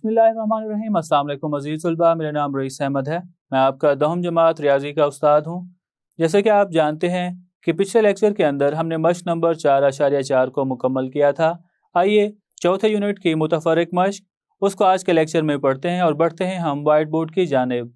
बिस्मिल्लाहिर्रहमानिर्रहीम। अस्सलाम वालेकुम अज़ीज़ तलबा, मेरा नाम रईस अहमद है। मैं आपका 10वीं जमात रियाजी का उस्ताद हूँ। जैसे कि आप जानते हैं कि पिछले लेक्चर के अंदर हमने मश्क नंबर 4.4 को मुकम्मल किया था। आइए चौथे यूनिट की मुतफर्रिक मश्क उसको आज के लेक्चर में पढ़ते हैं और बढ़ते हैं हम वाइट बोर्ड की जानिब।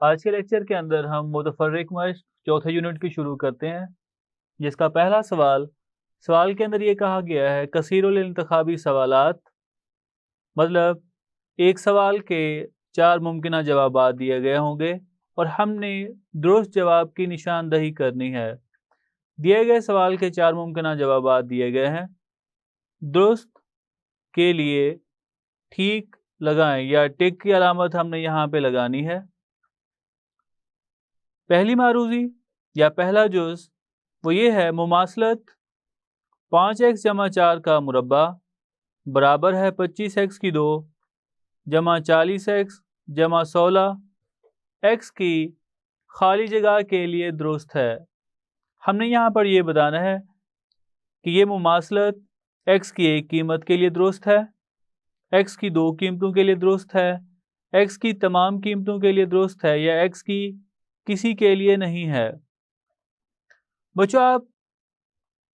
आज के लेक्चर के अंदर हम मुतफर्रिक मश्क चौथे यूनिट की शुरू करते हैं, जिसका पहला सवाल के अंदर ये कहा गया है कसीरुल इंतखाबी सवालात, मतलब एक सवाल के 4 मुमकिन जवाबात दिए गए होंगे और हमने दुरुस्त जवाब की निशानदही करनी है। दिए गए सवाल के 4 मुमकिन जवाबात दिए गए हैं। दुरुस्त के लिए ठीक लगाएं या टिक की अलामत हमने यहाँ पे लगानी है। पहली मारूजी या पहला जुज़ वो ये है मुमासलत 5x जमा 4 का मुरब्बा बराबर है 25x की 2 जमा 40x जमा 16 x की खाली जगह के लिए दुरुस्त है। हमने यहाँ पर यह बताना है कि ये मुमासलत x की एक कीमत के लिए दुरुस्त है, x की 2 कीमतों के लिए दुरुस्त है, x की तमाम कीमतों के लिए दुरुस्त है या x की किसी के लिए नहीं है। बच्चों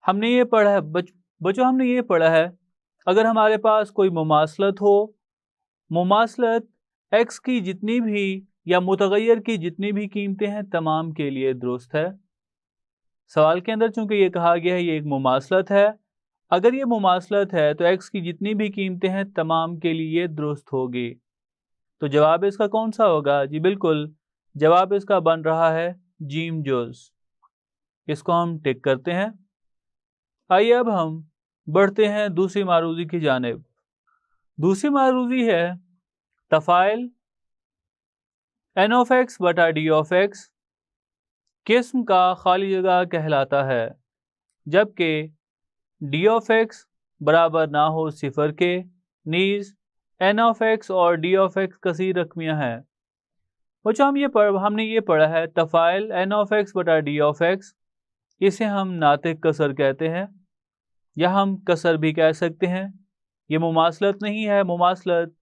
हमने ये पढ़ा है अगर हमारे पास कोई मुमासलत हो, मुमासलत x की जितनी भी या मुतगय्यर की जितनी भी कीमतें हैं तमाम के लिए दुरुस्त है। सवाल के अंदर चूंकि ये कहा गया है ये एक मुमासलत है, अगर ये मुमासलत है तो x की जितनी भी कीमतें हैं तमाम के लिए दुरुस्त होगी। तो जवाब इसका कौन सा होगा? जी बिल्कुल, जवाब इसका बन रहा है जीम जुज़। इसको हम टिक करते हैं। आइए अब हम बढ़ते हैं दूसरी मारूजी की जानिब। दूसरी मारूजी है तफ़ाइल n of x बटा d of x किस्म का खाली जगह कहलाता है, जबकि d of x बराबर ना हो 0 के, नीज n of x और d of x कसीर रकमियाँ हैं। बच्चों हमने ये पढ़ा है तफ़ाइल n of x बटा d of x, इसे हम नातिक कसर कहते हैं या हम कसर भी कह सकते हैं। ये मुमासलत नहीं है, मुमासलत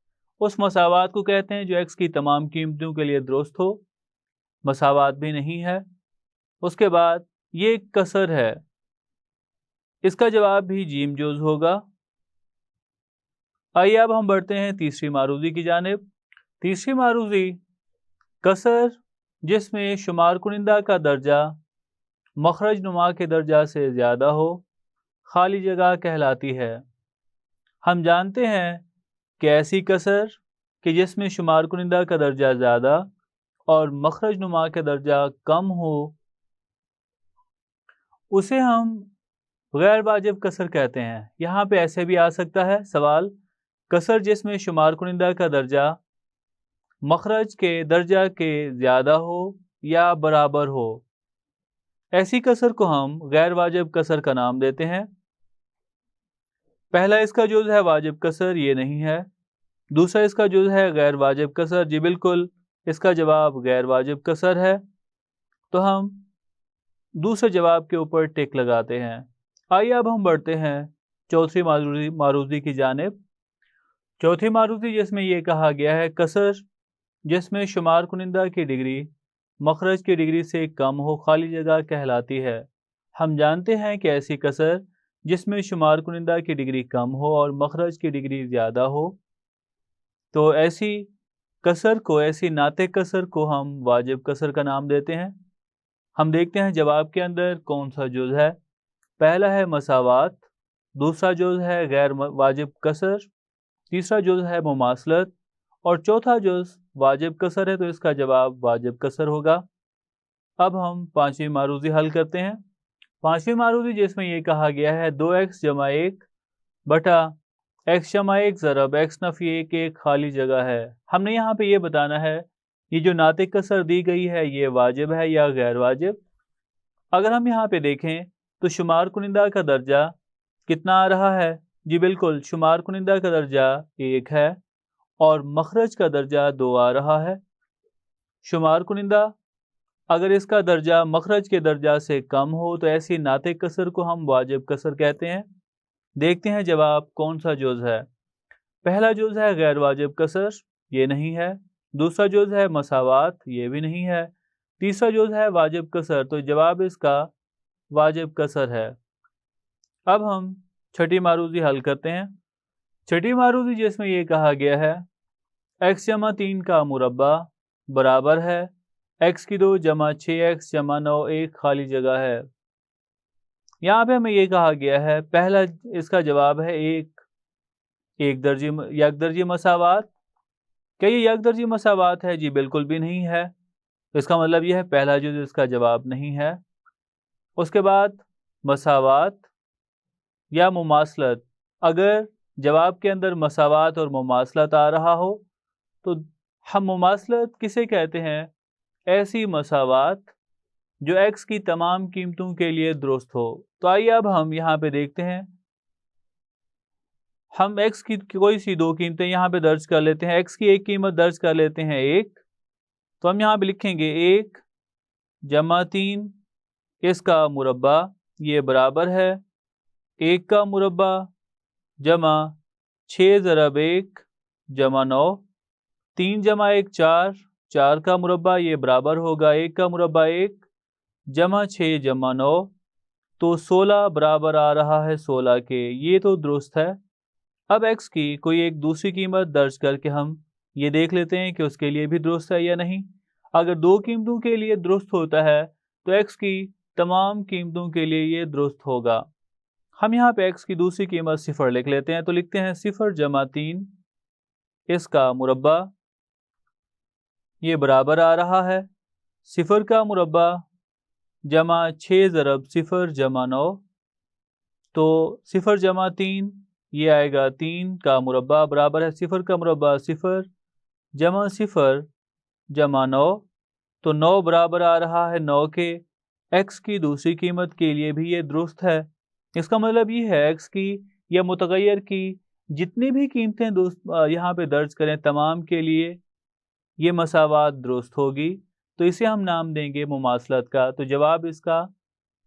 उस मसावात को कहते हैं जो x की तमाम कीमतों के लिए दुरुस्त हो, मसावात भी नहीं है। उसके बाद ये एक कसर है, इसका जवाब भी जीम जुज़ होगा। आइए अब हम बढ़ते हैं तीसरी मारूजी की जानिब। तीसरी मारूजी कसर जिसमें शुमार कुनिंदा का दर्जा मखरज नुमा के दर्जा से ज़्यादा हो, खाली जगह कहलाती है। हम जानते हैं कि ऐसी कसर कि जिसमें शुमार कुनिंदा का दर्जा ज़्यादा और मखरज नुमा का दर्जा कम हो, उसे हम गैर वाजिब कसर कहते हैं। यहाँ पे ऐसे भी आ सकता है सवाल, कसर जिसमें शुमार कुनिंदा का दर्जा मखरज के दर्जा के ज़्यादा हो या बराबर हो, ऐसी कसर को हम गैर वाजिब कसर का नाम देते हैं। पहला इसका जुज़ है वाजिब कसर, ये नहीं है। दूसरा इसका जुज़ है गैर वाजिब कसर, जी बिल्कुल इसका जवाब गैर वाजिब कसर है। तो हम दूसरे जवाब के ऊपर टिक लगाते हैं। आइए अब हम बढ़ते हैं चौथी मारूजी की जानिब। चौथी मारूजी जिसमें ये कहा गया है कसर जिसमें शुमार कुनिंदा की डिग्री मखरज की डिग्री से कम हो, खाली जगह कहलाती है। हम जानते हैं कि ऐसी कसर जिसमें शुमार कुनिंदा की डिग्री कम हो और मखरज की डिग्री ज़्यादा हो, तो ऐसी कसर को, ऐसी नाते कसर को हम वाजिब कसर का नाम देते हैं। हम देखते हैं जवाब के अंदर कौन सा जुज़ है। पहला है मसावात, दूसरा जुज़ है गैर वाजिब कसर, तीसरा जुज़ है मुमासलत और चौथा जुज़ वाजिब कसर है, तो इसका जवाब वाजिब कसर होगा। अब हम पांचवी मारूजी हल करते हैं। पांचवी मारूजी जिसमें ये कहा गया है 2x जमा 1 बटा x जमा 1 ज़रब x नफ़ी 1 एक खाली जगह है। हमने यहाँ पे ये बताना है ये जो नातिक कसर दी गई है ये वाजिब है या गैर वाजिब। अगर हम यहाँ पे देखें तो शुमार कुनिंदा का दर्जा कितना आ रहा है? जी बिल्कुल, शुमार कुनिंदा का दर्जा 1 है और मखरज का दर्जा 2 आ रहा है। शुमार कुनिंदा अगर इसका दर्जा मखरज के दर्जा से कम हो तो ऐसी नातिक कसर को हम वाजिब कसर कहते हैं। देखते हैं जवाब कौन सा जुज़ है। पहला जुज़ है गैर वाजिब कसर, ये नहीं है। दूसरा जुज़ है मसावात, ये भी नहीं है। तीसरा जुज़ है वाजिब कसर, तो जवाब इसका वाजिब कसर है। अब हम छठी मारूज़ी हल करते हैं। छठी मारूज़ी जिसमें ये कहा गया है x जमा 3 का मुरब्बा बराबर है x की 2 जमा 6x जमा 9, एक खाली जगह है। यहाँ पे हमें ये कहा गया है, पहला इसका जवाब है एक दर्जी यकदर्जी मसावात। क्या ये यकदर्जी मसावात है? जी बिल्कुल भी नहीं है। इसका मतलब यह है पहला जुज़ इसका जवाब नहीं है। उसके बाद मसावात या मुमासलत, अगर जवाब के अंदर मसावात और मुमासलत आ रहा हो तो हम मुमासलत किसे कहते हैं? ऐसी मसावात जो x की तमाम कीमतों के लिए दुरुस्त हो। तो आइए अब हम यहाँ पे देखते हैं, हम x की कोई सी दो कीमतें यहाँ पे दर्ज कर लेते हैं। x की एक कीमत दर्ज कर लेते हैं 1, तो हम यहाँ पे लिखेंगे 1 जमा 3 इसका मुरब्बा, ये बराबर है 1 का मुरब्बा जमा 6 ज़रब 1 जमा 9, 3 जमा 1 4, 4 का मुरब्बा, ये बराबर होगा 1 का मुरब्बा 1 जमा 6 जमा 9, तो 16 बराबर आ रहा है 16 के। ये तो दुरुस्त है। अब x की कोई एक दूसरी कीमत दर्ज करके हम ये देख लेते हैं कि उसके लिए भी दुरुस्त है या नहीं। अगर दो कीमतों के लिए दुरुस्त होता है तो x की तमाम कीमतों के लिए ये दुरुस्त होगा। हम यहाँ पे x की दूसरी कीमत 0 लिख लेते हैं, तो लिखते हैं 0 जमा 3 इसका मुरब्बा, ये बराबर आ रहा है 0 का मुरब्बा जमा 6 ज़रब 0 जमा 9, तो 0 जमा 3 ये आएगा 3 का मुरब्बा बराबर है 0 का मुरब्बा 0 जमा 0 जमा 9, तो 9 बराबर आ रहा है 9 के। x की दूसरी कीमत के लिए भी ये दुरुस्त है। इसका मतलब ये है x की या मुतगय्यर की जितनी भी कीमतें दोस्त यहाँ पे दर्ज करें तमाम के लिए ये मसावात दुरुस्त होगी, तो इसे हम नाम देंगे मुमासलत का। तो जवाब इसका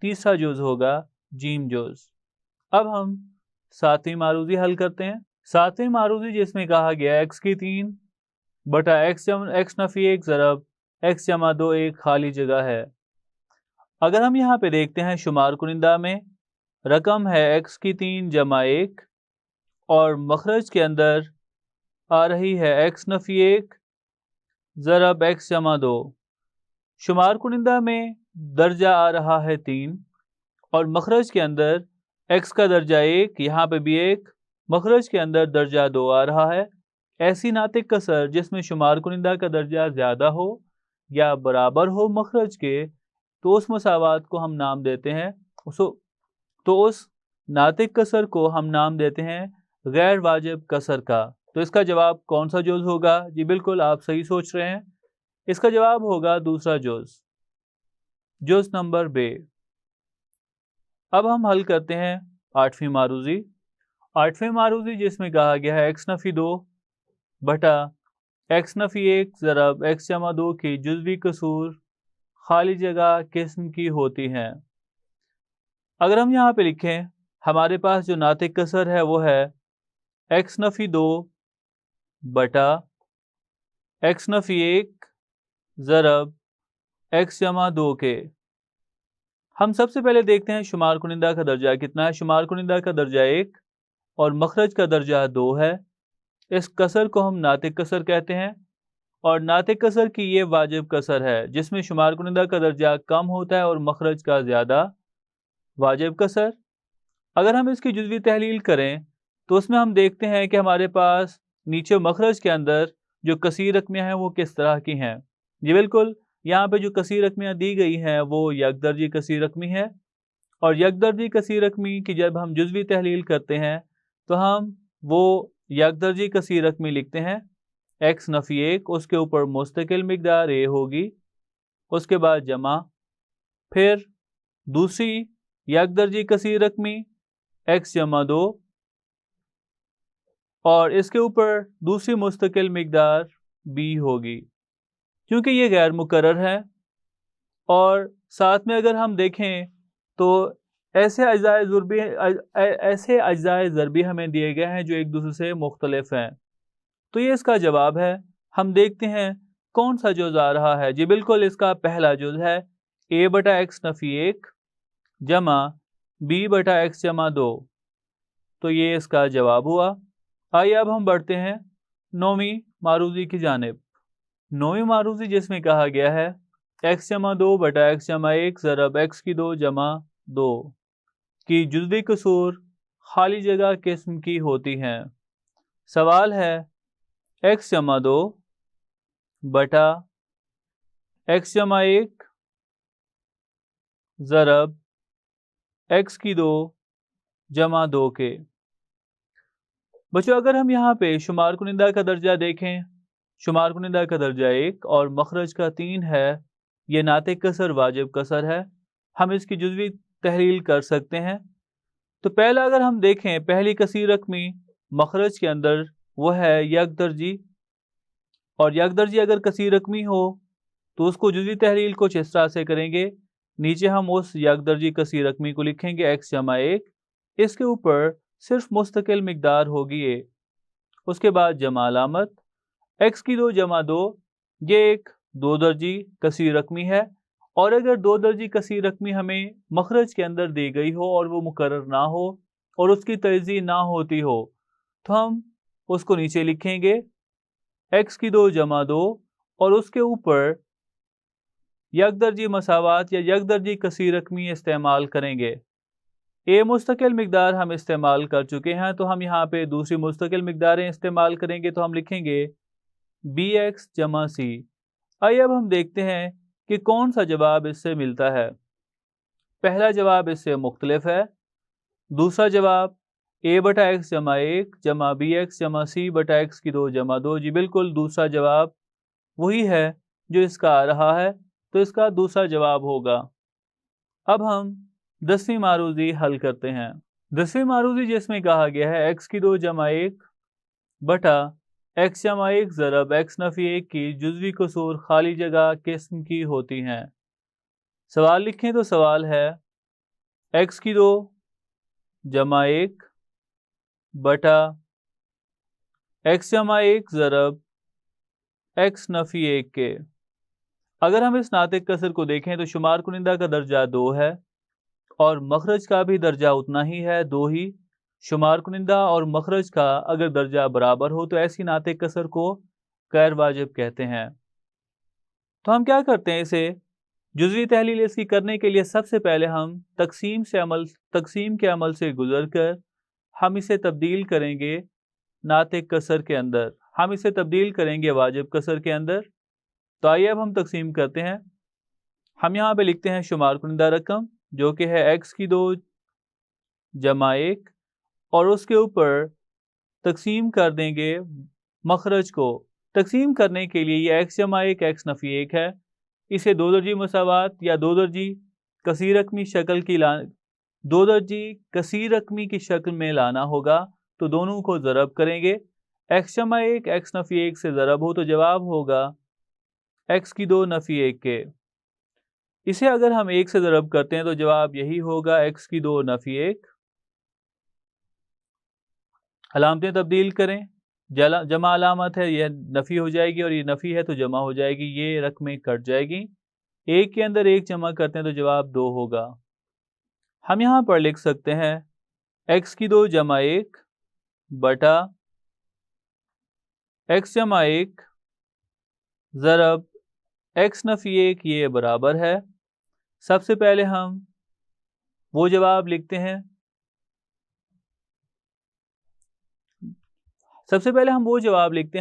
तीसरा जुज़ होगा जीम जुज़। अब हम सातवीं मारूज़ी हल करते हैं। सातवीं मारूज़ी जिसमें कहा गया x की 3 बटा x नफी 1 ज़रब x जमा 2, एक खाली जगह है। अगर हम यहाँ पे देखते हैं शुमार कुनिंदा में रकम है x की 3 जमा 1 और मखरज के अंदर आ रही है x नफी 1 ज़रब x जमा 2। शुमार कुनिंदा में दर्जा आ रहा है 3 और मखरज के अंदर x का दर्जा 1, यहाँ पे भी 1, मखरज के अंदर दर्जा 2 आ रहा है। ऐसी नातिक कसर जिसमें शुमार कुनिंदा का दर्जा ज़्यादा हो या बराबर हो मखरज के, तो उस मसावात को हम नाम देते हैं उस नातिक कसर को हम नाम देते हैं गैर वाजिब कसर का। तो इसका जवाब कौन सा जुज़ होगा? जी बिल्कुल आप सही सोच रहे हैं, इसका जवाब होगा दूसरा जुज़ नंबर बे। अब हम हल करते हैं आठवीं मारूज़ी। आठवीं मारूज़ी जिसमें कहा गया है x नफी 2 बटा x नफी 1 ज़रब x जमा 2 की जुज़वी कसूर खाली जगह किस्म की होती हैं। अगर हम यहाँ पे लिखें, हमारे पास जो नातिक कसर है वो है x नफी 2 बटा x नफी 1 ज़रब x जमा 2 के। हम सबसे पहले देखते हैं शुमार कुनिंदा का दर्जा कितना है। शुमार कुनिंदा का दर्जा 1 और मखरज का दर्जा 2 है। इस कसर को हम नातिक कसर कहते हैं और नातिक कसर की ये वाजिब कसर है जिसमें शुमार कुनिंदा का दर्जा कम होता है और मखरज का ज़्यादा। वाजिब कसर अगर हम इसकी जुज़वी तहलील करें तो उसमें हम देखते हैं कि हमारे पास नीचे मखरज के अंदर जो कसीर रकमियाँ हैं वो किस तरह की हैं। जी बिल्कुल, यहाँ पे जो कसीर रकमियाँ दी गई हैं वो यकदर्जी कसीर रकमी है और यकदर्जी कसीर रकमी की जब हम जुज़वी तहलील करते हैं तो हम वो यकदर्जी कसीर रकमी लिखते हैं x नफी 1, उसके ऊपर मुस्तकिल मिकदार a होगी, उसके बाद जमा, फिर दूसरी यकदर्जी कसीर रकमी x जमा 2 और इसके ऊपर दूसरी मुस्तकिल मिकदार b होगी। क्योंकि ये गैर मुकर्रर है और साथ में अगर हम देखें तो ایسے اجزائے ضربی ہمیں دیے گئے ہیں جو ایک دوسرے سے مختلف ہیں، تو یہ اس کا جواب ہے۔ ہم دیکھتے ہیں کون سا جز آ رہا ہے۔ جی بالکل اس کا پہلا جز ہے a/x نفی 1 جمع b/x جمع 2، تو یہ اس کا جواب ہوا۔ آئیے اب ہم بڑھتے ہیں 9ویں معروضی کی جانب۔ 9ویں معروضی جس میں کہا گیا ہے x جمع 2/x جمع 1 ضرب x کی 2 جمع 2 کی جزوی کسور خالی جگہ قسم کی ہوتی ہیں۔ سوال ہے x جمع 2 بٹا x جمع 1 ضرب x کی 2 جمع 2 کے۔ بچوں اگر ہم یہاں پہ شمار کنندہ کا درجہ دیکھیں، شمار کنندہ کا درجہ 1 اور مخرج کا 3 ہے، یہ ناطق کسر واجب کسر ہے، ہم اس کی جزوی تحلیل کر سکتے ہیں۔ تو پہلا اگر ہم دیکھیں پہلی کثیر رقمی مخرج کے اندر وہ ہے یک درجی، اور یک درجی اگر کثیر رقمی ہو تو اس کو جزوی تحلیل کچھ اس طرح سے کریں گے، نیچے ہم اس یک درجی کثیر رقمی کو لکھیں گے x جمع 1، اس کے اوپر صرف مستقل مقدار ہوگی a، اس کے بعد جمع علامت x کی 2 جمع 2، یہ ایک 2 درجی کثیر رقمی ہے، اور اگر 2 درجی کثیر رقمی ہمیں مخرج کے اندر دی گئی ہو اور وہ مقرر نہ ہو اور اس کی تجزیہ نہ ہوتی ہو تو ہم اس کو نیچے لکھیں گے x کی 2 جمع 2 اور اس کے اوپر یک درجی مساوات یا یک درجی کثیر رقمی استعمال کریں گے۔ a مستقل مقدار ہم استعمال کر چکے ہیں، تو ہم یہاں پہ دوسری مستقل مقداریں استعمال کریں گے، تو ہم لکھیں گے bx جمع c۔ آئیے اب ہم دیکھتے ہیں کہ کون سا جواب اس سے ملتا ہے۔ پہلا جواب اس سے مختلف ہے، دوسرا جواب a/x جمع 1 جمع bx جمع c/x کی 2 جمع 2، جی بالکل دوسرا جواب وہی ہے جو اس کا آ رہا ہے، تو اس کا دوسرا جواب ہوگا۔ اب ہم 10ویں معروضی حل کرتے ہیں۔ 10ویں معروضی جس میں کہا گیا ہے x کی 2 جمع 1 بٹا x جمع 1 ضرب x نفی 1 کی جزوی کسور خالی جگہ قسم کی ہوتی ہیں۔ سوال لکھیں تو سوال ہے x کی 2 جمع 1 بٹا x جمع 1 ضرب x نفی 1 کے۔ اگر ہم اس ناطق کسر کو دیکھیں تو شمار کنندہ کا درجہ 2 ہے اور مخرج کا بھی درجہ اتنا ہی ہے، 2 ہی۔ شمار کنندہ اور مخرج کا اگر درجہ برابر ہو تو ایسی ناطق کسر کو غیر واجب کہتے ہیں۔ تو ہم کیا کرتے ہیں، اسے جزوی تحلیل اس کی کرنے کے لیے سب سے پہلے ہم تقسیم کے عمل سے گزر کر ہم اسے تبدیل کریں گے ناطق کسر کے اندر، ہم اسے تبدیل کریں گے واجب کسر کے اندر۔ تو آئیے اب ہم تقسیم کرتے ہیں۔ ہم یہاں پہ لکھتے ہیں شمار کنندہ رقم جو کہ ہے x کی 2 جمع 1 اور اس کے اوپر تقسیم کر دیں گے مخرج کو۔ تقسیم کرنے کے لیے یہ x جمع 1 x نفی 1 ہے، اسے 2 درجی مساوات یا 2 درجی کثیر رقمی کی شکل میں لانا ہوگا، تو دونوں کو ضرب کریں گے۔ x جمع 1 x نفی 1 سے ضرب ہو تو جواب ہوگا x کی 2 نفی 1 کے۔ اسے اگر ہم 1 سے ضرب کرتے ہیں تو جواب یہی ہوگا x کی 2 نفی 1۔ علامتیں تبدیل کریں، جمع علامت ہے یہ نفی ہو جائے گی اور یہ نفی ہے تو جمع ہو جائے گی، یہ رقمیں کٹ جائے گی۔ 1 کے اندر 1 جمع کرتے ہیں تو جواب 2 ہوگا۔ ہم یہاں پر لکھ سکتے ہیں x کی 2 جمع 1 بٹا x جمع 1 ضرب x نفی 1، یہ برابر ہے۔ سب سے پہلے ہم وہ جواب لکھتے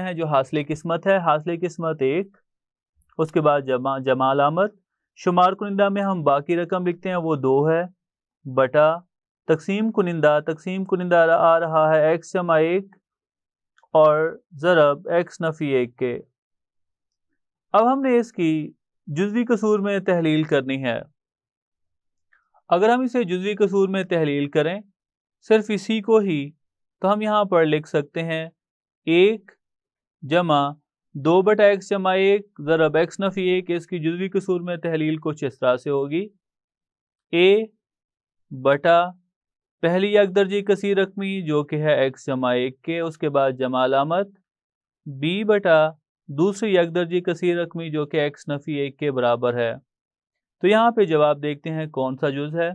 ہیں، جو حاصل قسمت ہے، حاصل قسمت 1، اس کے بعد جمع علامت، شمار کنندہ میں ہم باقی رقم لکھتے ہیں وہ 2 ہے، بٹا تقسیم کنندہ آ رہا ہے x جمع 1 اور ضرب x نفی 1 کے۔ اب ہم نے اس کی جزوی کسور میں تحلیل کرنی ہے۔ اگر ہم اسے جزوی کسور میں تحلیل کریں صرف اسی کو ہی، تو ہم یہاں پر لکھ سکتے ہیں 1 جمع 2 بٹا x جمع 1 ضرب x نفی 1، اس کی جزوی کسور میں تحلیل کچھ اس طرح سے ہوگی، a बटा पहली यकदर्जी कसीर रकमी जो कि है x जमा 1 के, उसके बाद जमा अलामत, b बटा दूसरी यकदर्जी कसीर रकमी जो कि x नफी 1 के बराबर है। तो यहाँ पे जवाब देखते हैं कौन सा जुज़ है।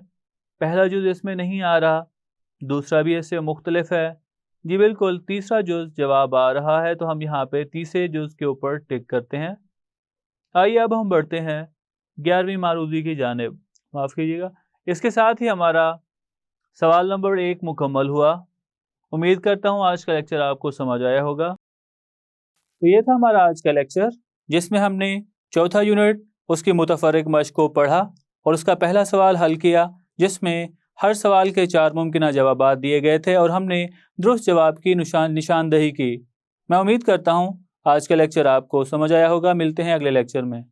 पहला जुज़ इसमें नहीं आ रहा, दूसरा भी इससे मुख्तलिफ है। जी बिल्कुल, तीसरा जुज़ जवाब आ रहा है, तो हम यहाँ पे तीसरे जुज़ के ऊपर टिक करते हैं। आइए अब हम बढ़ते हैं 11वीं मारूजी की जानिब। माफ़ कीजिएगा, इसके साथ ही हमारा सवाल नंबर 1 मुकम्मल हुआ। उम्मीद करता हूँ आज का लेक्चर आपको समझ आया होगा। तो ये था हमारा आज का लेक्चर, जिसमें हमने चौथा यूनिट उसकी मुतफर्रिक मश्क को पढ़ा और उसका पहला सवाल हल किया, जिसमें हर सवाल के 4 मुमकिन जवाबात दिए गए थे और हमने दुरुस्त जवाब की निशानदही की। मैं उम्मीद करता हूँ आज का लेक्चर आपको समझ आया होगा। मिलते हैं अगले लेक्चर में।